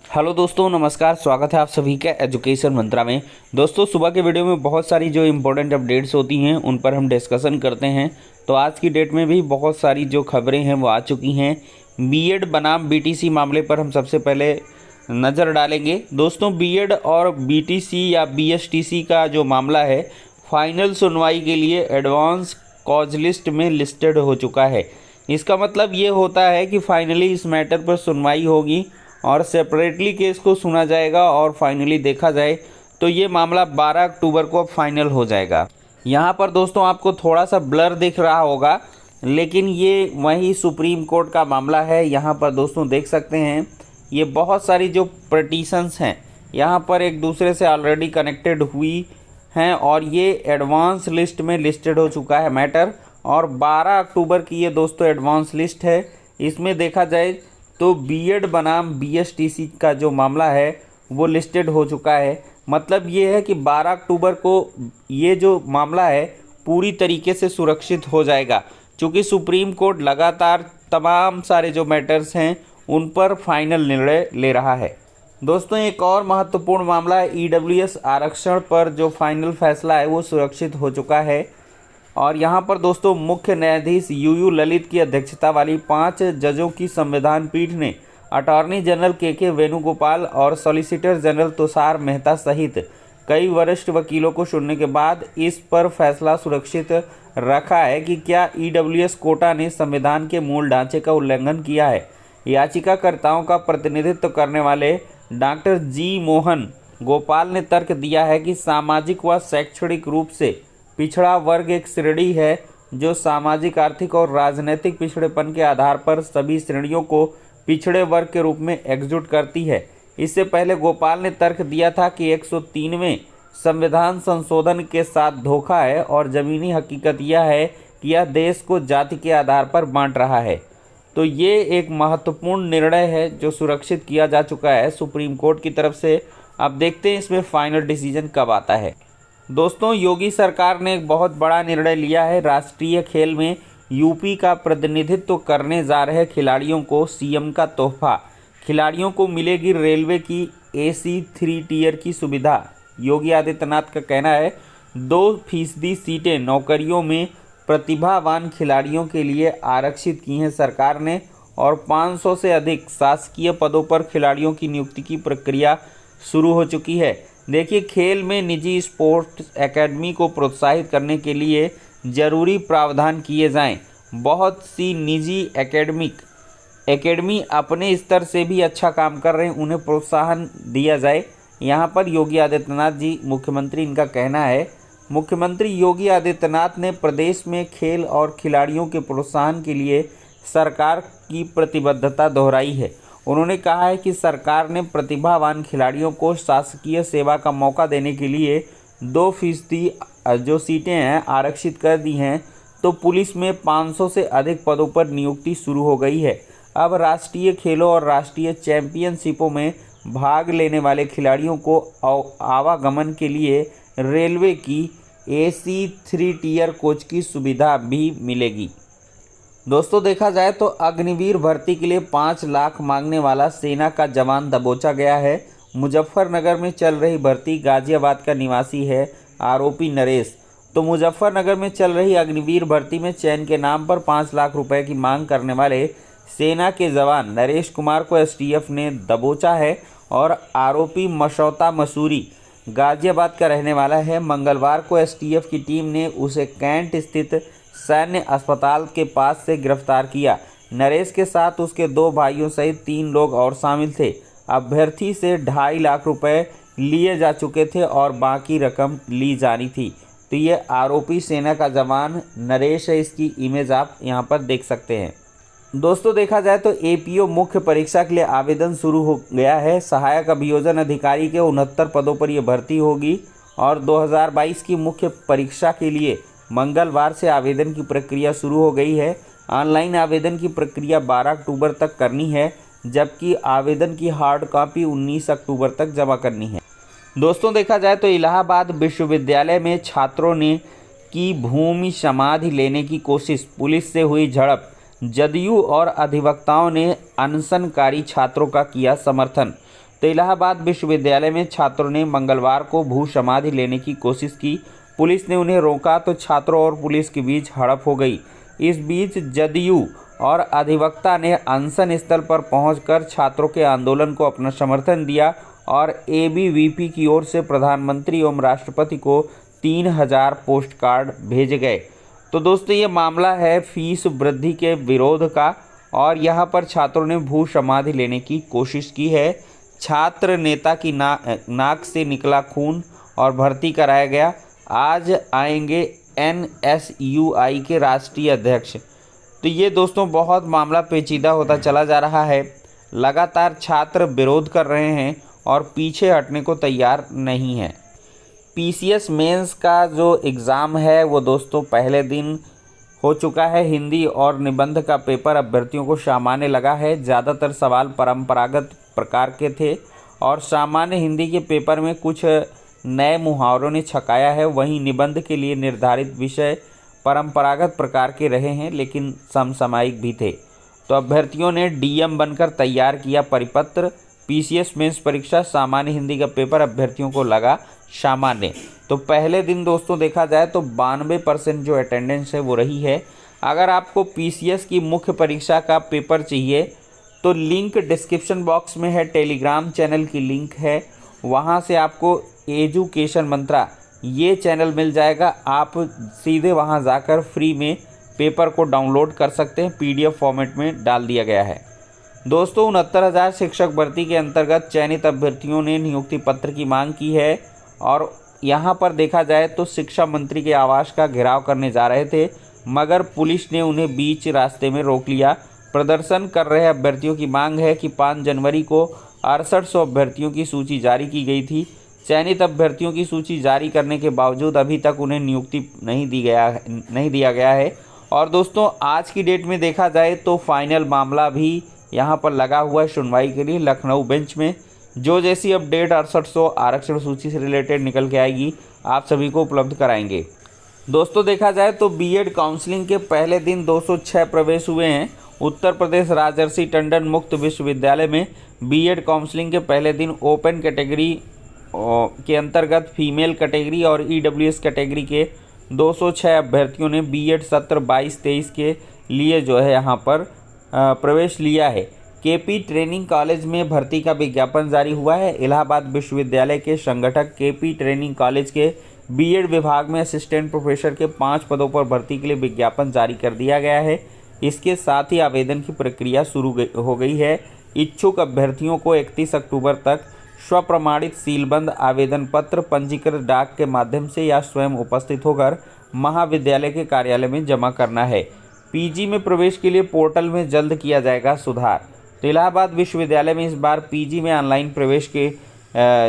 Hello दोस्तों, नमस्कार। स्वागत है आप सभी का एजुकेशन मंत्रा में। दोस्तों, सुबह के वीडियो में बहुत सारी जो इम्पोर्टेंट अपडेट्स होती हैं उन पर हम डिस्कशन करते हैं। तो आज की डेट में भी बहुत सारी जो खबरें हैं वो आ चुकी हैं। बीएड बनाम बीटीसी मामले पर हम सबसे पहले नज़र डालेंगे। दोस्तों, बीएड और बीटीसी या बीएसटीसी का जो मामला है, फाइनल सुनवाई के लिए एडवांस कॉज लिस्ट में लिस्टेड हो चुका है। इसका मतलब ये होता है कि फाइनली इस मैटर पर सुनवाई होगी और सेपरेटली केस को सुना जाएगा और फाइनली देखा जाए तो ये मामला 12 अक्टूबर को फाइनल हो जाएगा। यहाँ पर दोस्तों आपको थोड़ा सा ब्लर दिख रहा होगा, लेकिन ये वही सुप्रीम कोर्ट का मामला है। यहाँ पर दोस्तों देख सकते हैं, ये बहुत सारी जो पटिशन्स हैं यहाँ पर एक दूसरे से ऑलरेडी कनेक्टेड हुई हैं और ये एडवांस लिस्ट में लिस्टेड हो चुका है मैटर। और 12 अक्टूबर की ये दोस्तों एडवांस लिस्ट है। इसमें देखा जाए तो बीएड बनाम बीएसटीसी का जो मामला है वो लिस्टेड हो चुका है। मतलब ये है कि 12 अक्टूबर को ये जो मामला है पूरी तरीके से सुरक्षित हो जाएगा, क्योंकि सुप्रीम कोर्ट लगातार तमाम सारे जो मैटर्स हैं उन पर फाइनल निर्णय ले रहा है। दोस्तों, एक और महत्वपूर्ण मामला है ईडब्ल्यूएस आरक्षण पर जो फाइनल फैसला है वो सुरक्षित हो चुका है। और यहाँ पर दोस्तों मुख्य न्यायाधीश यूयू ललित की अध्यक्षता वाली 5 जजों की संविधान पीठ ने अटॉर्नी जनरल के वेणुगोपाल और सॉलिसिटर जनरल तुषार मेहता सहित कई वरिष्ठ वकीलों को सुनने के बाद इस पर फैसला सुरक्षित रखा है कि क्या ईडब्ल्यूएस कोटा ने संविधान के मूल ढांचे का उल्लंघन किया है। याचिकाकर्ताओं का प्रतिनिधित्व करने वाले डॉक्टर जी मोहन गोपाल ने तर्क दिया है कि सामाजिक व शैक्षणिक रूप से पिछड़ा वर्ग एक श्रेणी है जो सामाजिक, आर्थिक और राजनीतिक पिछड़ेपन के आधार पर सभी श्रेणियों को पिछड़े वर्ग के रूप में एकजुट करती है। इससे पहले गोपाल ने तर्क दिया था कि 103वें संविधान संशोधन के साथ धोखा है और ज़मीनी हकीकत यह है कि यह देश को जाति के आधार पर बांट रहा है। तो ये एक महत्वपूर्ण निर्णय है जो सुरक्षित किया जा चुका है सुप्रीम कोर्ट की तरफ से। अब देखते हैं इसमें फाइनल डिसीजन कब आता है। दोस्तों, योगी सरकार ने एक बहुत बड़ा निर्णय लिया है। राष्ट्रीय खेल में यूपी का प्रतिनिधित्व करने जा रहे खिलाड़ियों को सीएम का तोहफा। खिलाड़ियों को मिलेगी रेलवे की AC 3 टियर की सुविधा। योगी आदित्यनाथ का कहना है 2% सीटें नौकरियों में प्रतिभावान खिलाड़ियों के लिए आरक्षित की हैं सरकार ने और 500 से अधिक शासकीय पदों पर खिलाड़ियों की नियुक्ति की प्रक्रिया शुरू हो चुकी है। देखिए, खेल में निजी स्पोर्ट्स एकेडमी को प्रोत्साहित करने के लिए ज़रूरी प्रावधान किए जाएं। बहुत सी निजी एकेडमी अपने स्तर से भी अच्छा काम कर रहे हैं, उन्हें प्रोत्साहन दिया जाए। यहाँ पर योगी आदित्यनाथ जी मुख्यमंत्री, इनका कहना है। मुख्यमंत्री योगी आदित्यनाथ ने प्रदेश में खेल और खिलाड़ियों के प्रोत्साहन के लिए सरकार की प्रतिबद्धता दोहराई है। उन्होंने कहा है कि सरकार ने प्रतिभावान खिलाड़ियों को शासकीय सेवा का मौका देने के लिए 2% जो सीटें हैं आरक्षित कर दी हैं। तो पुलिस में 500 से अधिक पदों पर नियुक्ति शुरू हो गई है। अब राष्ट्रीय खेलों और राष्ट्रीय चैंपियनशिपों में भाग लेने वाले खिलाड़ियों को आवागमन के लिए रेलवे की AC 3 टियर कोच की सुविधा भी मिलेगी। दोस्तों, देखा जाए तो अग्निवीर भर्ती के लिए 5 लाख मांगने वाला सेना का जवान दबोचा गया है। मुजफ्फरनगर में चल रही भर्ती। गाजियाबाद का निवासी है आरोपी नरेश। तो मुजफ्फरनगर में चल रही अग्निवीर भर्ती में चयन के नाम पर 5 लाख रुपए की मांग करने वाले सेना के जवान नरेश कुमार को STF ने दबोचा है और आरोपी मशौता मसूरी गाजियाबाद का रहने वाला है। मंगलवार को STF की टीम ने उसे कैंट स्थित सैन्य अस्पताल के पास से गिरफ्तार किया। नरेश के साथ उसके 2 भाइयों सहित 3 लोग और शामिल थे। अभ्यर्थी से 2.5 लाख रुपए लिए जा चुके थे और बाकी रकम ली जानी थी। तो ये आरोपी सेना का जवान नरेश है। इसकी इमेज आप यहाँ पर देख सकते हैं। दोस्तों, देखा जाए तो APO मुख्य परीक्षा के लिए आवेदन शुरू हो गया है। सहायक अभियोजन अधिकारी के 69 पदों पर यह भर्ती होगी और 2022 की मुख्य परीक्षा के लिए मंगलवार से आवेदन की प्रक्रिया शुरू हो गई है। ऑनलाइन आवेदन की प्रक्रिया 12 अक्टूबर तक करनी है, जबकि आवेदन की हार्ड कॉपी 19 अक्टूबर तक जमा करनी है। दोस्तों, देखा जाए तो इलाहाबाद विश्वविद्यालय में छात्रों ने की भूमि समाधि लेने की कोशिश, पुलिस से हुई झड़प। जदयू और अधिवक्ताओं ने अनशनकारी छात्रों का किया समर्थन। तो इलाहाबाद विश्वविद्यालय में छात्रों ने मंगलवार को भू समाधि लेने की कोशिश की। पुलिस ने उन्हें रोका तो छात्रों और पुलिस के बीच झड़प हो गई। इस बीच जदयू और अधिवक्ता ने अनशन स्थल पर पहुंचकर छात्रों के आंदोलन को अपना समर्थन दिया और एबीवीपी की ओर से प्रधानमंत्री एवं राष्ट्रपति को 3000 पोस्ट कार्ड भेजे गए। तो दोस्तों ये मामला है फीस वृद्धि के विरोध का और यहाँ पर छात्रों ने भू समाधि लेने की कोशिश की है। छात्र नेता की नाक से निकला खून और भर्ती कराया गया। आज आएंगे NSUI के राष्ट्रीय अध्यक्ष। तो ये दोस्तों बहुत मामला पेचीदा होता चला जा रहा है। लगातार छात्र विरोध कर रहे हैं और पीछे हटने को तैयार नहीं है। PCS मेंस का जो एग्ज़ाम है वो दोस्तों पहले दिन हो चुका है। हिंदी और निबंध का पेपर अभ्यर्थियों को सामान्य लगा है। ज़्यादातर सवाल परंपरागत प्रकार के थे और सामान्य हिंदी के पेपर में कुछ नए मुहावरों ने छकाया है। वहीं निबंध के लिए निर्धारित विषय परंपरागत प्रकार के रहे हैं लेकिन समसामयिक भी थे। तो अभ्यर्थियों ने DM बनकर तैयार किया परिपत्र। PCS मेंस परीक्षा सामान्य हिंदी का पेपर अभ्यर्थियों को लगा सामान्य। तो पहले दिन दोस्तों देखा जाए तो 92% जो अटेंडेंस है वो रही है। अगर आपको PCS की मुख्य परीक्षा का पेपर चाहिए तो लिंक डिस्क्रिप्शन बॉक्स में है, टेलीग्राम चैनल की लिंक है, वहाँ से आपको एजुकेशन मंत्रा ये चैनल मिल जाएगा। आप सीधे वहाँ जाकर फ्री में पेपर को डाउनलोड कर सकते हैं। PDF फॉर्मेट में डाल दिया गया है। दोस्तों 69,000 शिक्षक भर्ती के अंतर्गत चयनित अभ्यर्थियों ने नियुक्ति पत्र की मांग की है और यहाँ पर देखा जाए तो शिक्षा मंत्री के आवास का घेराव करने जा रहे थे मगर पुलिस ने उन्हें बीच रास्ते में रोक लिया। प्रदर्शन कर रहे अभ्यर्थियों की मांग है कि 5 जनवरी को 6800 अभ्यर्थियों की सूची जारी की गई थी। चयनित अभ्यर्थियों की सूची जारी करने के बावजूद अभी तक उन्हें नियुक्ति नहीं दिया गया है। और दोस्तों आज की डेट में देखा जाए तो फाइनल मामला भी यहाँ पर लगा हुआ है सुनवाई के लिए लखनऊ बेंच में। जो जैसी अपडेट 6800 आरक्षण सूची से रिलेटेड निकल के आएगी आप सभी को उपलब्ध कराएंगे। दोस्तों देखा जाए तो बीएड काउंसलिंग के पहले दिन 206 प्रवेश हुए हैं। उत्तर प्रदेश राजर्षि टंडन मुक्त विश्वविद्यालय में बीएड काउंसलिंग के पहले दिन ओपन कैटेगरी के अंतर्गत फीमेल कैटेगरी और EWS कैटेगरी के 206 अभ्यर्थियों ने बीएड सत्र 22-23 के लिए जो है यहाँ पर प्रवेश लिया है। KP ट्रेनिंग कॉलेज में भर्ती का विज्ञापन जारी हुआ है। इलाहाबाद विश्वविद्यालय के संगठक KP ट्रेनिंग कॉलेज के बीएड विभाग में असिस्टेंट प्रोफेसर के 5 पदों पर भर्ती के लिए विज्ञापन जारी कर दिया गया है। इसके साथ ही आवेदन की प्रक्रिया शुरू हो गई है। इच्छुक अभ्यर्थियों को 31 अक्टूबर तक स्वप्रमाणित सीलबंद आवेदन पत्र पंजीकृत डाक के माध्यम से या स्वयं उपस्थित होकर महाविद्यालय के कार्यालय में जमा करना है। PG में प्रवेश के लिए पोर्टल में जल्द किया जाएगा सुधार। तो इलाहाबाद विश्वविद्यालय में इस बार PG में ऑनलाइन प्रवेश के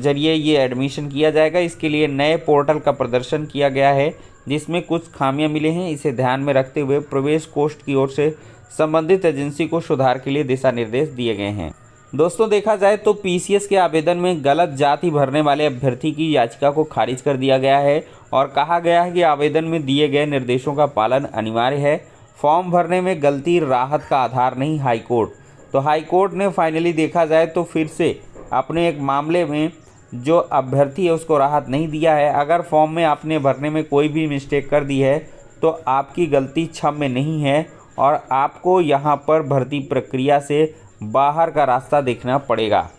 जरिए ये एडमिशन किया जाएगा। इसके लिए नए पोर्टल का प्रदर्शन किया गया है जिसमें कुछ खामियां मिले हैं। इसे ध्यान में रखते हुए प्रवेश कोष्ठ की ओर से संबंधित एजेंसी को सुधार के लिए दिशा निर्देश दिए गए हैं। दोस्तों देखा जाए तो PCS के आवेदन में गलत जाति भरने वाले अभ्यर्थी की याचिका को खारिज कर दिया गया है और कहा गया है कि आवेदन में दिए गए निर्देशों का पालन अनिवार्य है। फॉर्म भरने में गलती राहत का आधार नहीं हाईकोर्ट। तो हाईकोर्ट ने फाइनली देखा जाए तो फिर से अपने एक मामले में जो अभ्यर्थी है उसको राहत नहीं दिया है। अगर फॉर्म में आपने भरने में कोई भी मिस्टेक कर दी है तो आपकी गलती क्षम्य नहीं है और आपको यहाँ पर भर्ती प्रक्रिया से बाहर का रास्ता देखना पड़ेगा।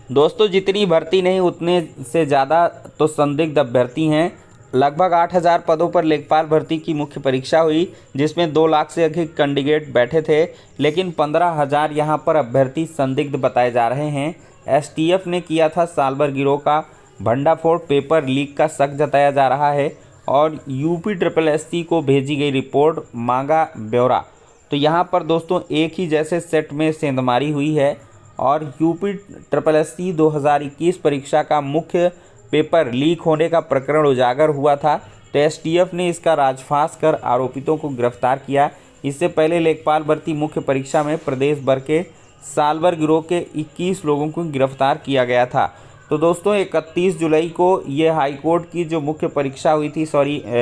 दोस्तों जितनी भर्ती नहीं उतने से ज़्यादा तो संदिग्ध अभ्यर्थी हैं। लगभग 8000 पदों पर लेखपाल भर्ती की मुख्य परीक्षा हुई जिसमें 2 लाख से अधिक कैंडिडेट बैठे थे लेकिन 15,000 यहाँ पर अभ्यर्थी संदिग्ध बताए जा रहे हैं। STF ने किया था साल भर गिरोह का भंडाफोड़। पेपर लीक का शक जताया जा रहा है और UPSSC को भेजी गई रिपोर्ट मांगा ब्यौरा। तो यहाँ पर दोस्तों एक ही जैसे सेट में सेंधमारी हुई है और UPSSC 2021 परीक्षा का मुख्य पेपर लीक होने का प्रकरण उजागर हुआ था। तो STF ने इसका राजफाश कर आरोपितों को गिरफ्तार किया। इससे पहले लेखपाल भर्ती मुख्य परीक्षा में प्रदेश भर के साल भर गिरोह के 21 लोगों को गिरफ्तार किया गया था। तो दोस्तों 31 जुलाई को ये हाईकोर्ट की जो मुख्य परीक्षा हुई थी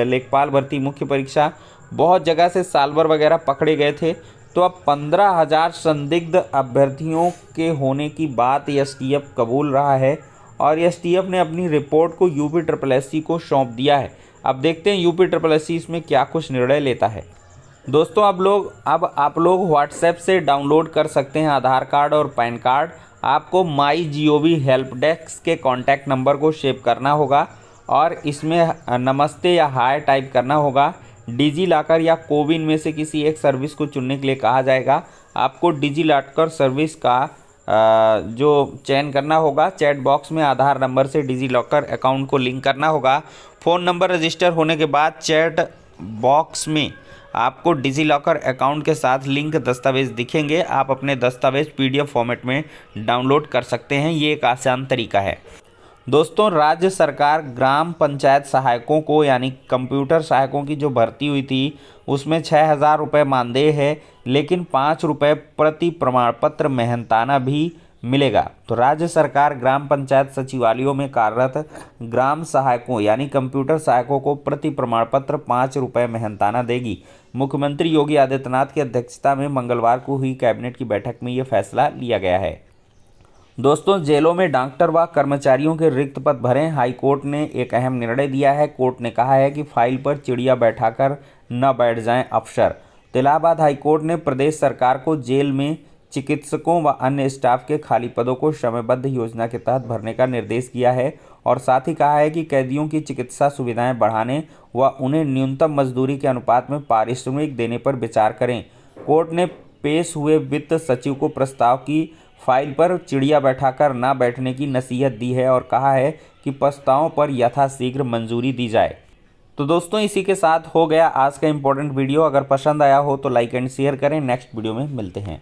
लेखपाल भर्ती मुख्य परीक्षा, बहुत जगह से साल भर वगैरह पकड़े गए थे। तो तो अब 15,000 संदिग्ध अभ्यर्थियों के होने की बात एसटीएफ कबूल रहा है और एसटीएफ ने अपनी रिपोर्ट को यूपीएससी को सौंप दिया है। अब देखते हैं यूपीएससी इसमें क्या कुछ निर्णय लेता है। दोस्तों अब आप लोग व्हाट्सएप से डाउनलोड कर सकते हैं आधार कार्ड और पैन कार्ड। आपको MyGov हेल्प डेस्क के कॉन्टैक्ट नंबर को सेव करना होगा और इसमें नमस्ते या हाय टाइप करना होगा। डिजी लॉकर या कोविन में से किसी एक सर्विस को चुनने के लिए कहा जाएगा। आपको डिजी लॉकर सर्विस का जो चयन करना होगा। चैट बॉक्स में आधार नंबर से डिजी लॉकर अकाउंट को लिंक करना होगा। फ़ोन नंबर रजिस्टर होने के बाद चैट बॉक्स में आपको डिजी लॉकर अकाउंट के साथ लिंक दस्तावेज़ दिखेंगे। आप अपने दस्तावेज़ PDF फॉर्मेट में डाउनलोड कर सकते हैं। ये एक आसान तरीका है। दोस्तों, राज्य सरकार ग्राम पंचायत सहायकों को यानी कंप्यूटर सहायकों की जो भर्ती हुई थी उसमें 6,000 रुपये मानदेय है, लेकिन 5 रुपये प्रति प्रमाण पत्र मेहनताना भी मिलेगा। तो राज्य सरकार ग्राम पंचायत सचिवालयों में कार्यरत ग्राम सहायकों यानी कंप्यूटर सहायकों को प्रति प्रमाण पत्र 5 रुपये मेहनताना देगी। मुख्यमंत्री योगी आदित्यनाथ की अध्यक्षता में मंगलवार को हुई कैबिनेट की बैठक में ये फैसला लिया गया है। दोस्तों, जेलों में डॉक्टर व कर्मचारियों के रिक्त पद भरें, हाईकोर्ट ने एक अहम निर्णय दिया है। कोर्ट ने कहा है कि फाइल पर चिड़िया बैठाकर न बैठ जाएं अफसर। तो इलाहाबाद हाईकोर्ट ने प्रदेश सरकार को जेल में चिकित्सकों व अन्य स्टाफ के खाली पदों को समयबद्ध योजना के तहत भरने का निर्देश दिया है और साथ ही कहा है कि कैदियों की चिकित्सा सुविधाएं बढ़ाने व उन्हें न्यूनतम मजदूरी के अनुपात में पारिश्रमिक देने पर विचार करें। कोर्ट ने पेश हुए वित्त सचिव को प्रस्ताव की फाइल पर चिड़िया बैठाकर ना बैठने की नसीहत दी है और कहा है कि प्रस्तावों पर यथाशीघ्र मंजूरी दी जाए। तो दोस्तों, इसी के साथ हो गया आज का इम्पोर्टेंट वीडियो। अगर पसंद आया हो तो लाइक एंड शेयर करें। नेक्स्ट वीडियो में मिलते हैं।